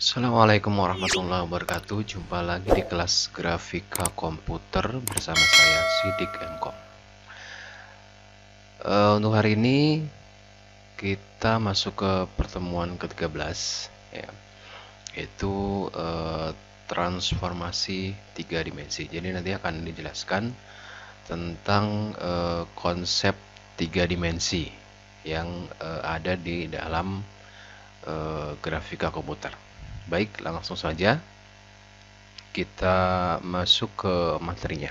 Assalamualaikum warahmatullahi wabarakatuh. Jumpa lagi di kelas grafika komputer bersama saya Sidik Mkom. Untuk hari ini kita masuk ke pertemuan ke-13 ya, yaitu transformasi 3 dimensi. Jadi nanti akan dijelaskan tentang konsep 3 dimensi yang ada di dalam grafika komputer. Baik, langsung saja kita masuk ke materinya.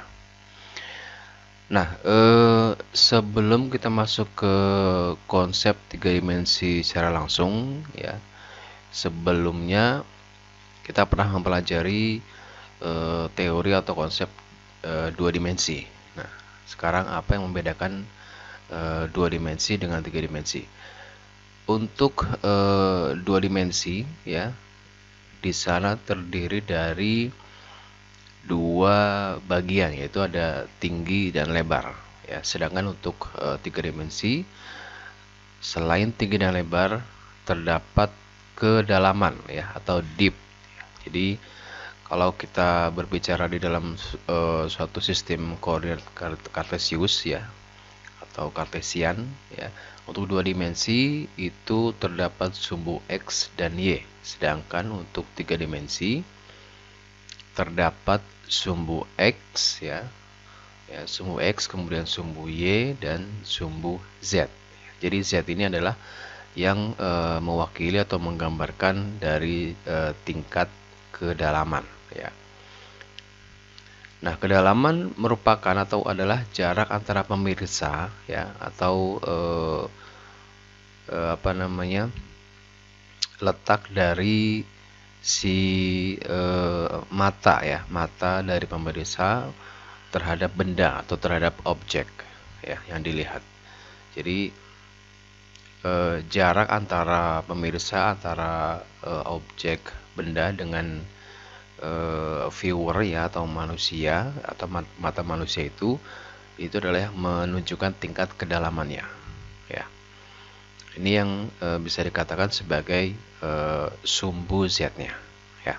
Nah, sebelum kita masuk ke konsep 3 dimensi secara langsung ya, sebelumnya kita pernah mempelajari teori atau konsep 2 dimensi. Nah, sekarang apa yang membedakan 2 dimensi dengan 3 dimensi? Untuk 2 dimensi ya, di sana terdiri dari 2 bagian, yaitu ada tinggi dan lebar ya. Sedangkan untuk 3 dimensi, selain tinggi dan lebar, terdapat kedalaman ya, atau deep. Jadi kalau kita berbicara di dalam suatu sistem koordinat kartesius ya, atau kartesian ya, untuk 2 dimensi itu terdapat sumbu X dan Y. Sedangkan untuk 3 dimensi terdapat sumbu X ya, sumbu X, kemudian sumbu Y dan sumbu Z. Jadi Z ini adalah yang mewakili atau menggambarkan dari tingkat kedalaman ya. Nah, kedalaman merupakan atau adalah jarak antara pemirsa ya, atau letak dari si mata ya, mata dari pemirsa terhadap benda atau terhadap objek ya yang dilihat. Jadi jarak antara pemirsa, antara objek benda dengan viewer ya, atau manusia atau mata manusia itu adalah menunjukkan tingkat kedalamannya ya. Ini yang bisa dikatakan sebagai sumbu Z-nya ya.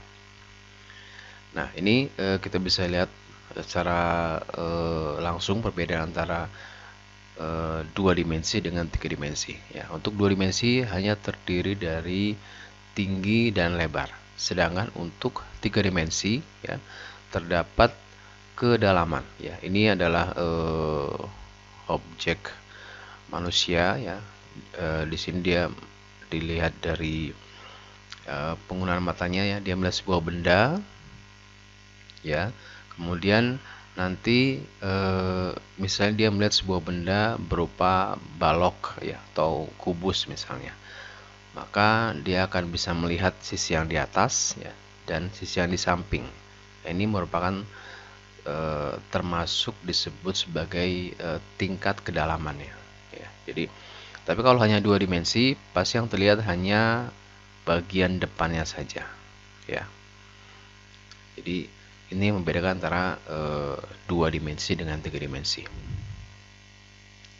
Nah, ini kita bisa lihat secara langsung perbedaan antara 2 dimensi dengan 3 dimensi ya. Untuk 2 dimensi hanya terdiri dari tinggi dan lebar. Sedangkan untuk 3 dimensi ya, terdapat kedalaman ya. Ini adalah objek manusia ya. Di sini dia dilihat dari penggunaan matanya ya. Dia melihat sebuah benda ya. Kemudian nanti misalnya dia melihat sebuah benda berupa balok ya, atau kubus misalnya, maka dia akan bisa melihat sisi yang di atas ya, dan sisi yang di samping. Ini merupakan termasuk disebut sebagai tingkat kedalamannya ya. Jadi tapi kalau hanya 2 dimensi, pasti yang terlihat hanya bagian depannya saja ya. Jadi ini membedakan antara 2 dimensi dengan 3 dimensi.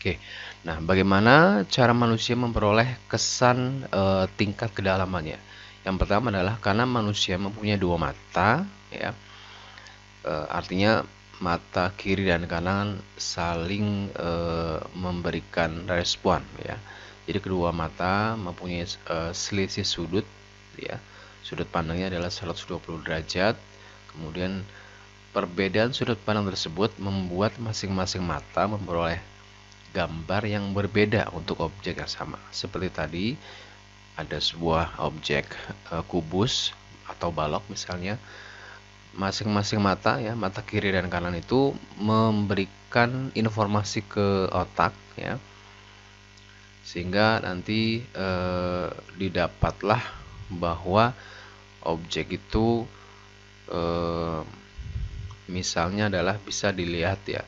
Oke, nah bagaimana cara manusia memperoleh kesan tingkat kedalamannya? Yang pertama adalah karena manusia mempunyai 2 mata ya, artinya mata kiri dan kanan saling memberikan respon ya. Jadi kedua mata mempunyai selisih sudut ya. Sudut pandangnya adalah 120 derajat. Kemudian perbedaan sudut pandang tersebut membuat masing-masing mata memperoleh gambar yang berbeda untuk objek yang sama. Seperti tadi ada sebuah objek kubus atau balok misalnya, masing-masing mata ya, mata kiri dan kanan itu memberikan informasi ke otak ya, sehingga nanti didapatlah bahwa objek itu misalnya adalah bisa dilihat ya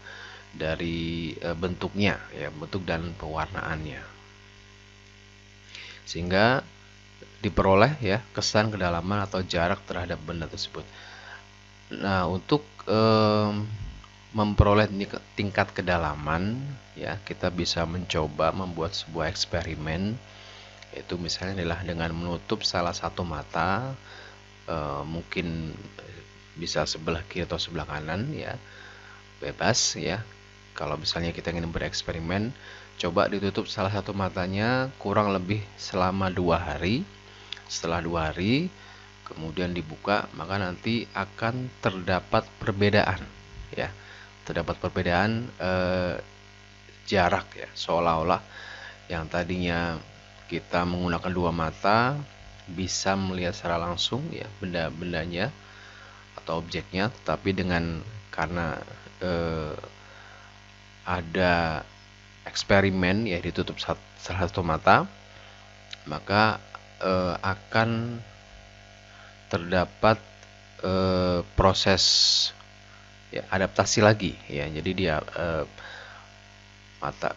dari bentuknya ya, bentuk dan pewarnaannya, sehingga diperoleh ya kesan kedalaman atau jarak terhadap benda tersebut. Nah, untuk memperoleh tingkat kedalaman ya, kita bisa mencoba membuat sebuah eksperimen, yaitu misalnya adalah dengan menutup salah satu mata, mungkin bisa sebelah kiri atau sebelah kanan ya, bebas ya. Kalau misalnya kita ingin bereksperimen, coba ditutup salah satu matanya kurang lebih selama 2 hari. Setelah 2 hari kemudian dibuka, maka nanti akan terdapat perbedaan ya, terdapat perbedaan jarak ya, seolah-olah yang tadinya kita menggunakan 2 mata bisa melihat secara langsung ya benda-bendanya atau objeknya, tetapi karena ada eksperimen ya ditutup salah satu mata, maka akan terdapat proses ya adaptasi lagi ya. Jadi dia mata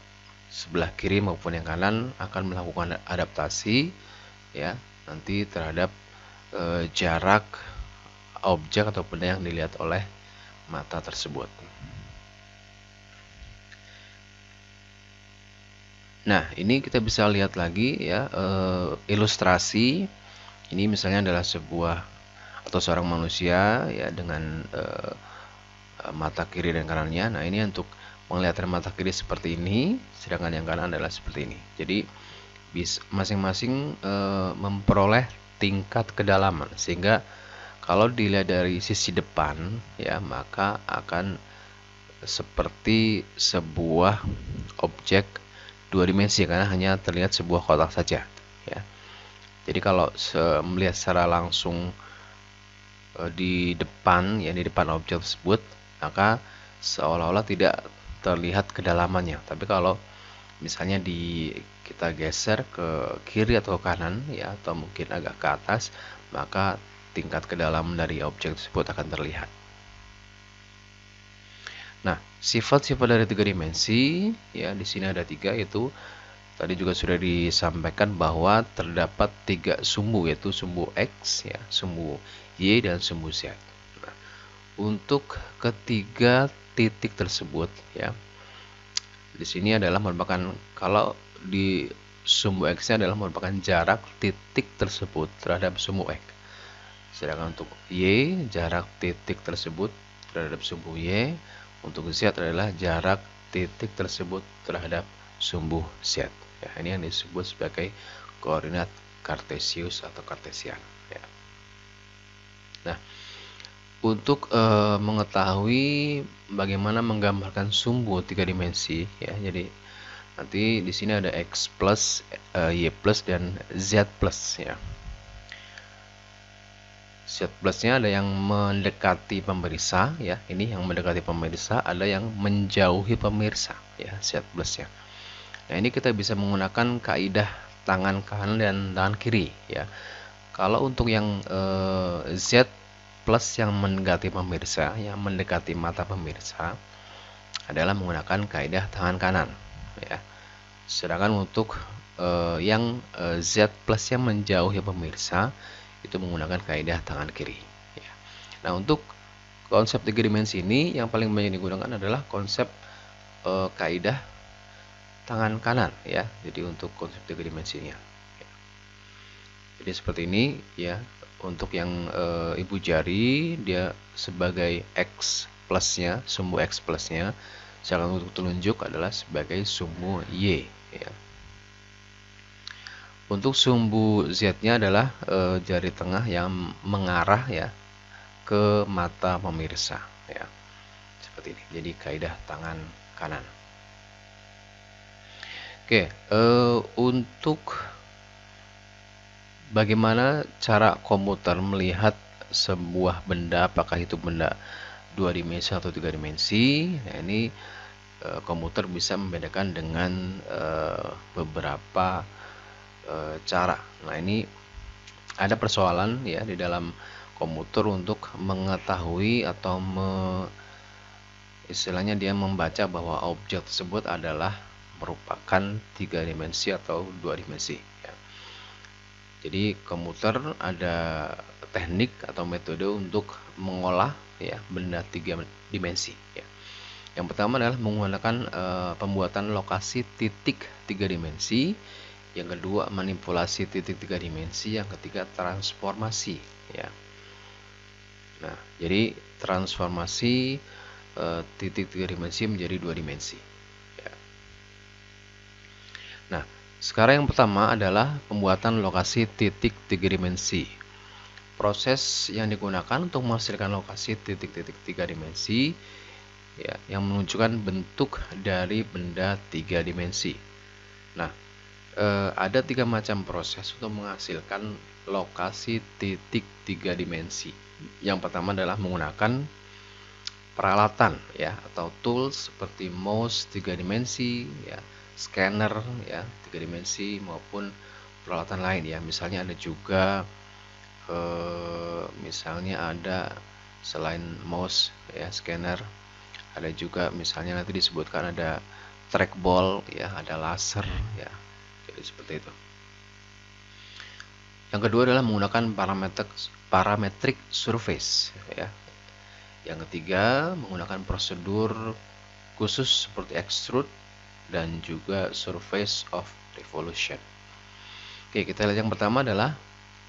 sebelah kiri maupun yang kanan akan melakukan adaptasi ya nanti terhadap jarak objek atau benda yang dilihat oleh mata tersebut. Nah, ini kita bisa lihat lagi ya ilustrasi. Ini misalnya adalah sebuah atau seorang manusia ya dengan mata kiri dan kanannya. Nah, ini untuk mengelihatan mata kiri seperti ini, sedangkan yang kanan adalah seperti ini. Jadi masing-masing memperoleh tingkat kedalaman, sehingga kalau dilihat dari sisi depan ya maka akan seperti sebuah objek 2 dimensi karena hanya terlihat sebuah kotak saja ya. Jadi kalau melihat secara langsung di depan ya, di depan objek tersebut, maka seolah-olah tidak terlihat kedalamannya. Tapi kalau misalnya kita geser ke kiri atau ke kanan ya, atau mungkin agak ke atas, maka tingkat kedalaman dari objek tersebut akan terlihat. Nah, sifat-sifat dari 3 dimensi ya, di sini ada 3, yaitu tadi juga sudah disampaikan bahwa terdapat 3 sumbu, yaitu sumbu X ya, sumbu Y dan sumbu Z. Nah, untuk ketiga titik tersebut ya, di sini adalah merupakan, kalau di sumbu X-nya adalah merupakan jarak titik tersebut terhadap sumbu X. Sedangkan untuk Y, jarak titik tersebut terhadap sumbu Y. Untuk Z adalah jarak titik tersebut terhadap sumbu Z. Ya, ini yang disebut sebagai koordinat kartesius atau kartesian. Ya. Nah, untuk mengetahui bagaimana menggambarkan sumbu 3 dimensi, ya, jadi nanti di sini ada X plus, Y plus, dan Z plus. Ya. Z plusnya ada yang mendekati pemirsa ya, ini yang mendekati pemirsa, ada yang menjauhi pemirsa ya, Z plusnya. Nah, ini kita bisa menggunakan kaidah tangan kanan dan tangan kiri ya. Kalau untuk yang Z plus yang mendekati pemirsa, yang mendekati mata pemirsa, adalah menggunakan kaidah tangan kanan ya. Sedangkan untuk yang Z plus yang menjauhi pemirsa itu menggunakan kaidah tangan kiri ya. Nah, untuk konsep 3 dimensi ini yang paling banyak digunakan adalah konsep kaidah tangan kanan ya. Jadi untuk konsep 3 dimensinya ya. Jadi seperti ini ya. Untuk yang ibu jari dia sebagai X plusnya, sumbu X plusnya, sedangkan untuk telunjuk adalah sebagai sumbu Y ya. Untuk sumbu Z-nya adalah jari tengah yang mengarah ya ke mata pemirsa ya. Seperti ini. Jadi kaidah tangan kanan. Oke, untuk bagaimana cara komputer melihat sebuah benda, apakah itu benda 2 dimensi atau 3 dimensi. Nah, ini komputer bisa membedakan dengan beberapa cara. Nah, ini ada persoalan ya di dalam komputer untuk mengetahui atau istilahnya dia membaca bahwa objek tersebut adalah merupakan 3 dimensi atau 2 dimensi ya. Jadi komputer ada teknik atau metode untuk mengolah ya benda 3 dimensi ya. Yang pertama adalah menggunakan pembuatan lokasi titik 3 dimensi. Yang kedua manipulasi titik 3 dimensi, yang ketiga transformasi ya. Nah, jadi transformasi titik 3 dimensi menjadi 2 dimensi. Ya. Nah, sekarang yang pertama adalah pembuatan lokasi titik 3 dimensi. Proses yang digunakan untuk menghasilkan lokasi titik-titik 3 dimensi ya, yang menunjukkan bentuk dari benda 3 dimensi. Nah, ada 3 macam proses untuk menghasilkan lokasi titik 3 dimensi. Yang pertama adalah menggunakan peralatan ya atau tools seperti mouse 3 dimensi ya, scanner ya 3 dimensi maupun peralatan lain ya. Misalnya ada juga misalnya ada selain mouse ya, scanner, ada juga misalnya nanti disebutkan ada trackball ya, ada laser ya. Jadi seperti itu. Yang kedua adalah menggunakan parametric surface ya. Yang ketiga menggunakan prosedur khusus seperti extrude dan juga surface of revolution. Oke, kita lihat yang pertama adalah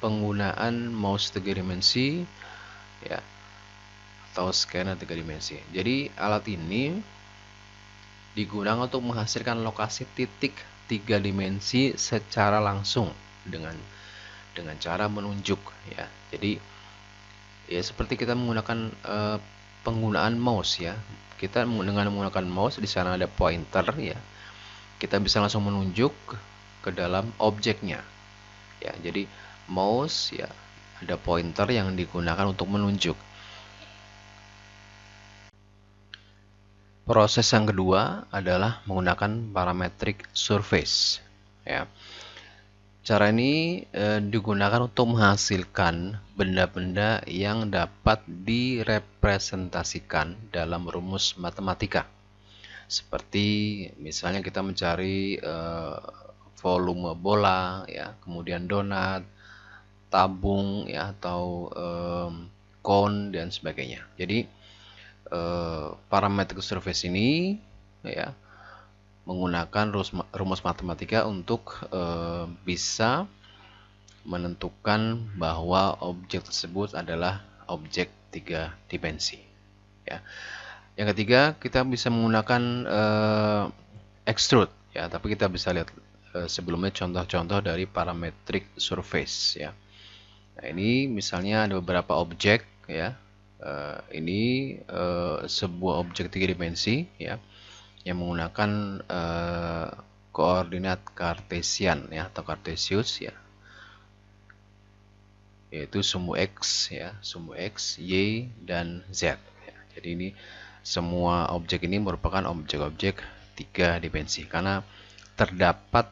penggunaan mouse 3 dimensi ya atau scanner 3 dimensi. Jadi alat ini digunakan untuk menghasilkan lokasi titik 3 dimensi secara langsung dengan cara menunjuk ya. Jadi ya seperti kita menggunakan penggunaan mouse ya. Kita dengan menggunakan mouse di sana ada pointer ya. Kita bisa langsung menunjuk ke dalam objeknya. Ya, jadi mouse ya ada pointer yang digunakan untuk menunjuk. Proses yang kedua adalah menggunakan parametric surface ya. Cara ini digunakan untuk menghasilkan benda-benda yang dapat direpresentasikan dalam rumus matematika. Seperti misalnya kita mencari volume bola ya, kemudian donat, tabung ya atau cone dan sebagainya. Jadi parametric surface ini ya menggunakan rumus matematika untuk bisa menentukan bahwa objek tersebut adalah objek 3 dimensi ya. Yang ketiga, kita bisa menggunakan extrude ya, tapi kita bisa lihat sebelumnya contoh-contoh dari parametric surface ya. Nah, ini misalnya ada beberapa objek ya. Ini sebuah objek 3 dimensi ya yang menggunakan koordinat Cartesian ya atau Cartesius ya, yaitu sumbu x ya, sumbu x, y dan z ya. Jadi ini semua objek ini merupakan objek-objek 3 dimensi karena terdapat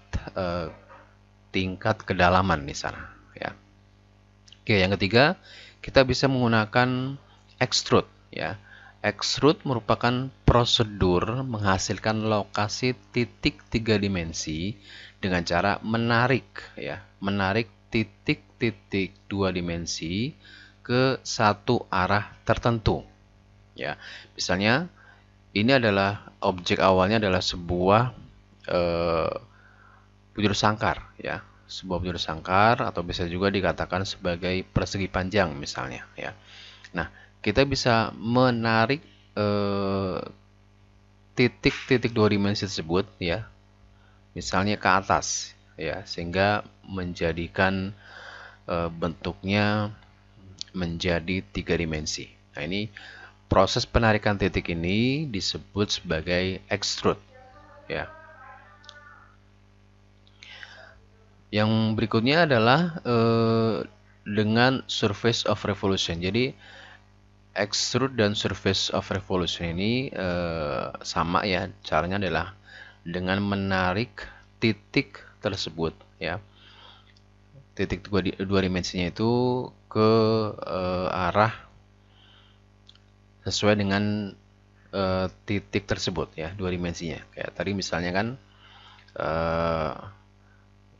tingkat kedalaman di sana ya. Oke, yang ketiga kita bisa menggunakan extrude ya. Extrude merupakan prosedur menghasilkan lokasi titik 3 dimensi dengan cara menarik ya, menarik titik-titik 2 dimensi ke satu arah tertentu. Ya, misalnya ini adalah objek awalnya adalah sebuah bujur sangkar ya, sebuah bujur sangkar atau bisa juga dikatakan sebagai persegi panjang misalnya ya. Nah, kita bisa menarik titik-titik 2 dimensi tersebut ya, misalnya ke atas ya, sehingga menjadikan bentuknya menjadi 3 dimensi. Nah, ini proses penarikan titik ini disebut sebagai extrude ya. Yang berikutnya adalah dengan surface of revolution. Jadi extrude dan surface of revolution ini sama ya, caranya adalah dengan menarik titik tersebut ya, titik dua dimensinya itu ke arah sesuai dengan titik tersebut ya, 2 dimensinya. Kayak tadi misalnya kan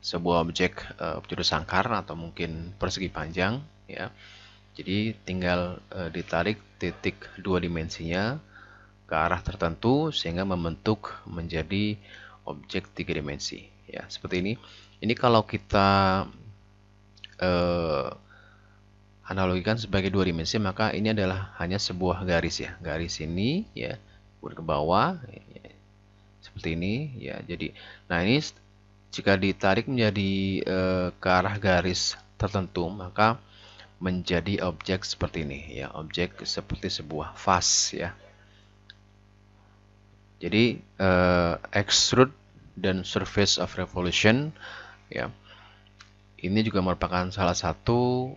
sebuah objek bujur sangkar atau mungkin persegi panjang ya. Jadi tinggal ditarik titik 2 dimensinya ke arah tertentu sehingga membentuk menjadi objek 3 dimensi ya, seperti ini. Ini kalau kita analogikan sebagai dua dimensi, maka ini adalah hanya sebuah garis ya. Garis ini ya, ke bawah ya, seperti ini ya. Jadi, nah ini jika ditarik menjadi ke arah garis tertentu, maka menjadi objek seperti ini ya, objek seperti sebuah vas ya. Jadi extrude dan surface of revolution ya, ini juga merupakan salah satu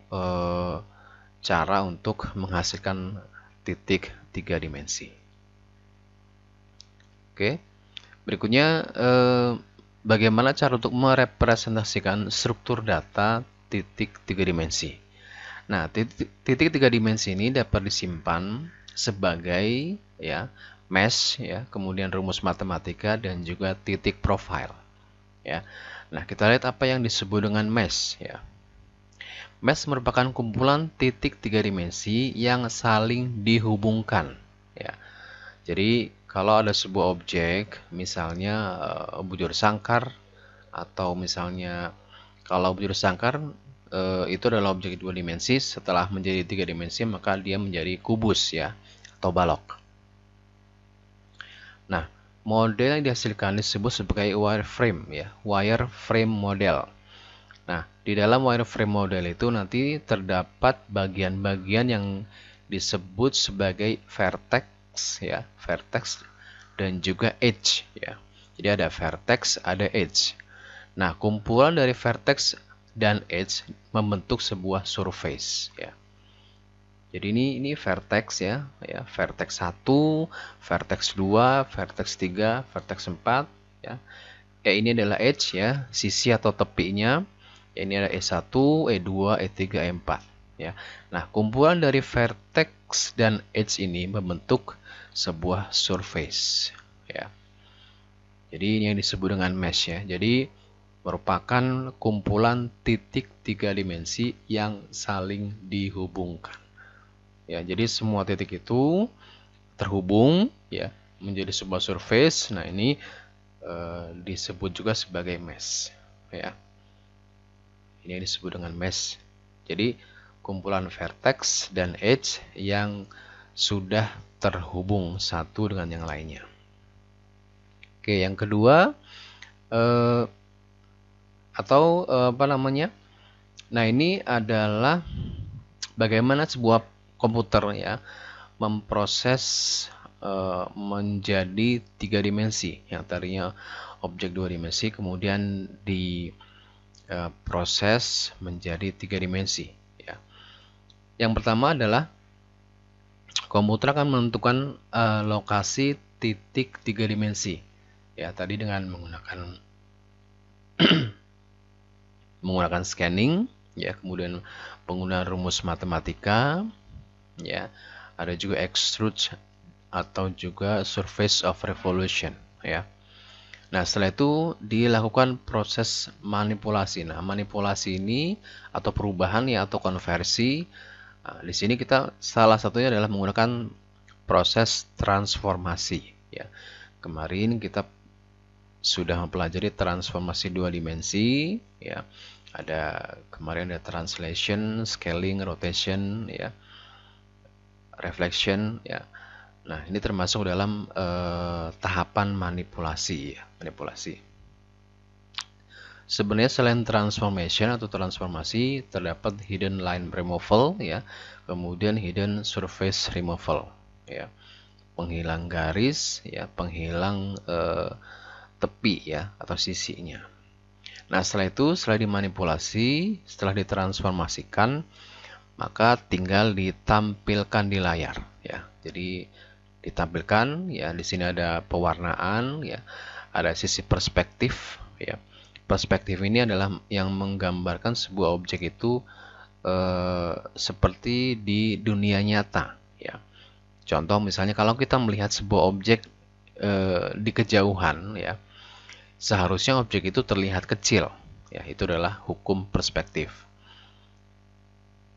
cara untuk menghasilkan titik 3 dimensi. Oke, berikutnya bagaimana cara untuk merepresentasikan struktur data titik 3 dimensi. Nah, titik 3 dimensi ini dapat disimpan sebagai ya mesh ya, kemudian rumus matematika dan juga titik profile ya. Nah, kita lihat apa yang disebut dengan mesh ya. Mesh merupakan kumpulan titik 3 dimensi yang saling dihubungkan ya. Jadi kalau ada sebuah objek, misalnya bujur sangkar, atau misalnya kalau bujur sangkar itu adalah objek 2 dimensi, setelah menjadi 3 dimensi maka dia menjadi kubus ya, atau balok. Nah, model yang dihasilkan disebut sebagai wireframe ya, wireframe model. Nah, di dalam wireframe model itu nanti terdapat bagian-bagian yang disebut sebagai vertex ya, vertex dan juga edge ya. Jadi ada vertex, ada edge. Nah, kumpulan dari vertex dan edge membentuk sebuah surface ya. Jadi ini vertex ya, vertex 1, vertex 2, vertex 3, vertex 4 ya. Ini adalah edge ya, sisi atau tepinya. Ini ada E1, E2, E3, E4 ya. Nah, kumpulan dari vertex dan edge ini membentuk sebuah surface ya. Jadi ini yang disebut dengan mesh ya. Jadi merupakan kumpulan titik 3 dimensi yang saling dihubungkan. Ya, jadi semua titik itu terhubung ya menjadi sebuah surface. Nah, ini disebut juga sebagai mesh ya. Ini disebut dengan mesh. Jadi kumpulan vertex dan edge yang sudah terhubung satu dengan yang lainnya. Oke, yang kedua apa namanya? Nah, ini adalah bagaimana sebuah komputer ya memproses menjadi 3 dimensi yang tadinya objek 2 dimensi kemudian diproses menjadi 3 dimensi ya. Yang pertama adalah komputer akan menentukan lokasi titik 3 dimensi ya, tadi dengan menggunakan scanning ya, kemudian penggunaan rumus matematika ya, ada juga extrude atau juga surface of revolution ya. Nah, setelah itu dilakukan proses manipulasi. Nah, manipulasi ini atau perubahan ya atau konversi, di sini kita salah satunya adalah menggunakan proses transformasi ya. Kemarin kita sudah mempelajari transformasi 2 dimensi ya. Kemarin ada translation, scaling, rotation ya, reflection ya. Nah, ini termasuk dalam tahapan manipulasi ya, manipulasi. Sebenarnya selain transformation atau transformasi, terdapat hidden line removal ya, kemudian hidden surface removal ya. Penghilang garis ya, penghilang tepi ya atau sisinya. Nah, setelah itu, setelah dimanipulasi, setelah ditransformasikan, maka tinggal ditampilkan di layar ya. Jadi ditampilkan ya, di sini ada pewarnaan ya, ada sisi perspektif ya. Perspektif ini adalah yang menggambarkan sebuah objek itu seperti di dunia nyata ya. Contoh misalnya kalau kita melihat sebuah objek di kejauhan ya, seharusnya objek itu terlihat kecil ya, itu adalah hukum perspektif.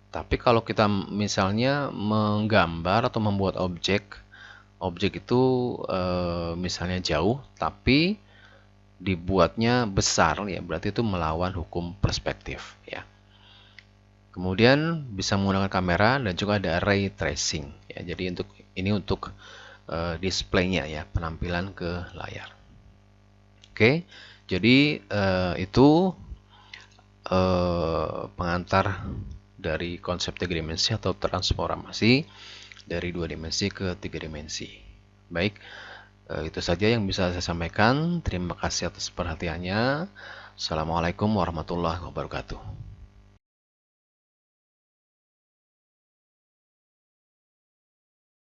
Tapi kalau kita misalnya menggambar atau membuat objek itu misalnya jauh tapi dibuatnya besar ya, berarti itu melawan hukum perspektif ya. Kemudian bisa menggunakan kamera dan juga ada ray tracing ya. Jadi untuk displaynya ya, penampilan ke layar. Oke, jadi itu pengantar dari konsep tiga dimensi atau transformasi dari dua dimensi ke tiga dimensi. Baik, itu saja yang bisa saya sampaikan. Terima kasih atas perhatiannya. Assalamualaikum warahmatullahi wabarakatuh.